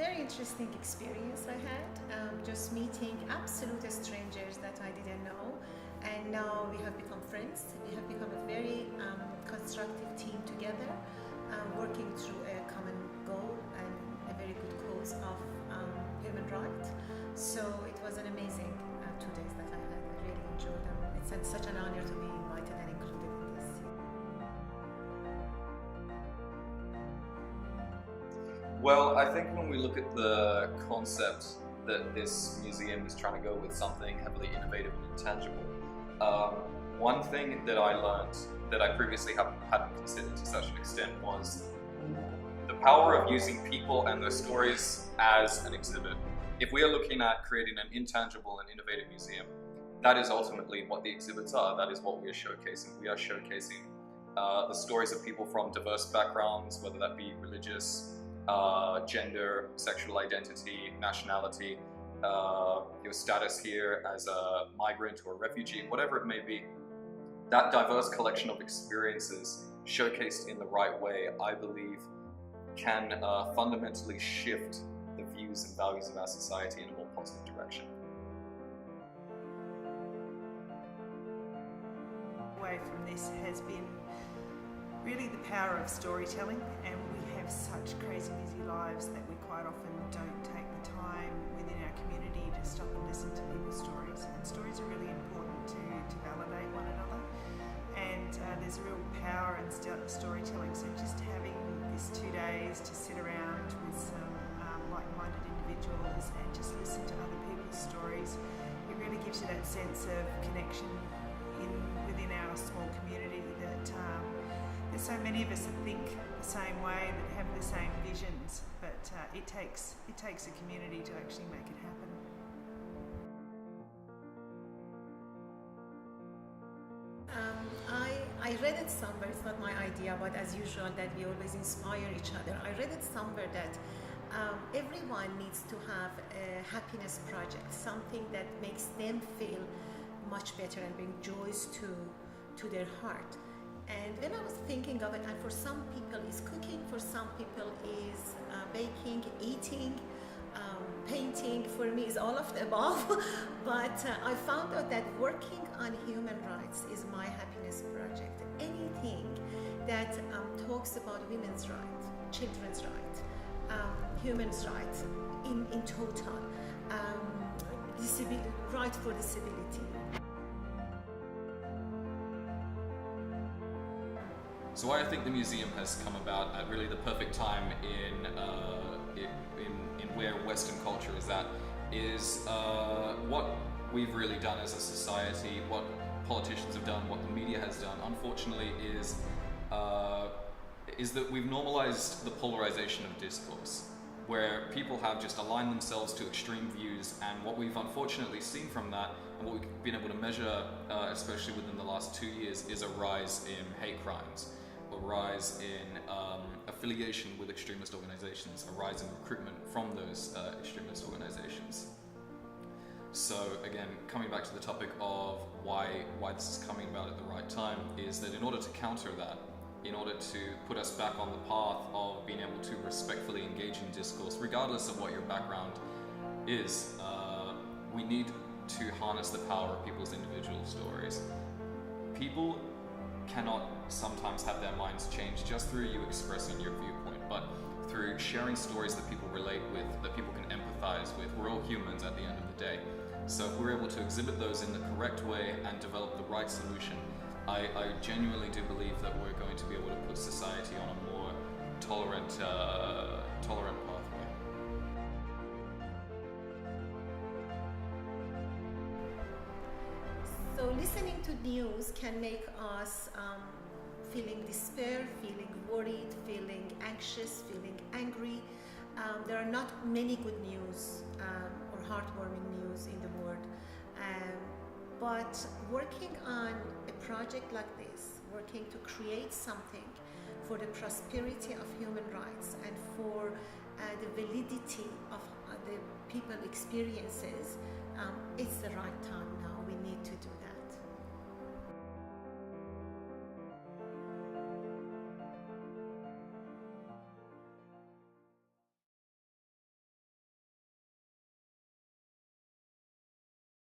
very interesting experience I had, just meeting absolute strangers that I didn't know, and now we have become friends. We have become a very constructive team together, working through a common goal and a very good cause of human rights. So it was an amazing 2 days that I had. I really enjoyed them. It's such an honor to be invited and included in this. Well, I think when we look at the concept that this museum is trying to go with something heavily innovative and intangible, one thing that I learned that I previously hadn't considered to such an extent was the power of using people and their stories as an exhibit. If we are looking at creating an intangible and innovative museum, that is ultimately what the exhibits are. That is what we are showcasing. We are showcasing the stories of people from diverse backgrounds, whether that be religious, gender, sexual identity, nationality, your status here as a migrant or a refugee, whatever it may be. That diverse collection of experiences showcased in the right way, I believe, can fundamentally shift the views and values of our society in a more positive direction. Away from this has been really the power of storytelling, and we have such crazy busy lives that we quite often don't take the time within our community to stop and listen to people's stories, and stories are really important to validate one another, and there's a real power in storytelling. So just having this 2 days to sit around with some like-minded individuals and just listen to other people's stories, it really gives you that sense of connection within our small community, that there's so many of us that think the same way, that have the same visions, but it takes a community to actually make it happen. I read it somewhere, it's not my idea, but as usual that we always inspire each other. I read it somewhere that everyone needs to have a happiness project, something that makes them feel much better and bring joys to their heart. And when I was thinking of it, and for some people is cooking, for some people is baking, eating, painting, for me is all of the above. But I found out that working on human rights is my happiness project. Anything that talks about women's rights, children's rights, human's rights in total, right for disability. So why I think the museum has come about at really the perfect time in where Western culture is at is what we've really done as a society, what politicians have done, what the media has done, unfortunately, is that we've normalized the polarization of discourse, where people have just aligned themselves to extreme views, and what we've unfortunately seen from that, and what we've been able to measure, especially within the last 2 years, is a rise in hate crimes, a rise in affiliation with extremist organizations, a rise in recruitment from those extremist organizations. So again, coming back to the topic of why this is coming about at the right time, is that in order to counter that, in order to put us back on the path of being able to respectfully engage in discourse, regardless of what your background is, we need to harness the power of people's individual stories. People cannot sometimes have their minds changed just through you expressing your viewpoint, but through sharing stories that people relate with, that people can empathize with. We're all humans at the end of the day. So if we're able to exhibit those in the correct way and develop the right solution, I genuinely do believe that we're going to be able to put society on a more tolerant pathway. So listening to news can make us feeling despair, feeling worried, feeling anxious, feeling angry. There are not many good news or heartwarming news in the world. But working on a project like this, working to create something for the prosperity of human rights and for the validity of the people experiences, it's the right time.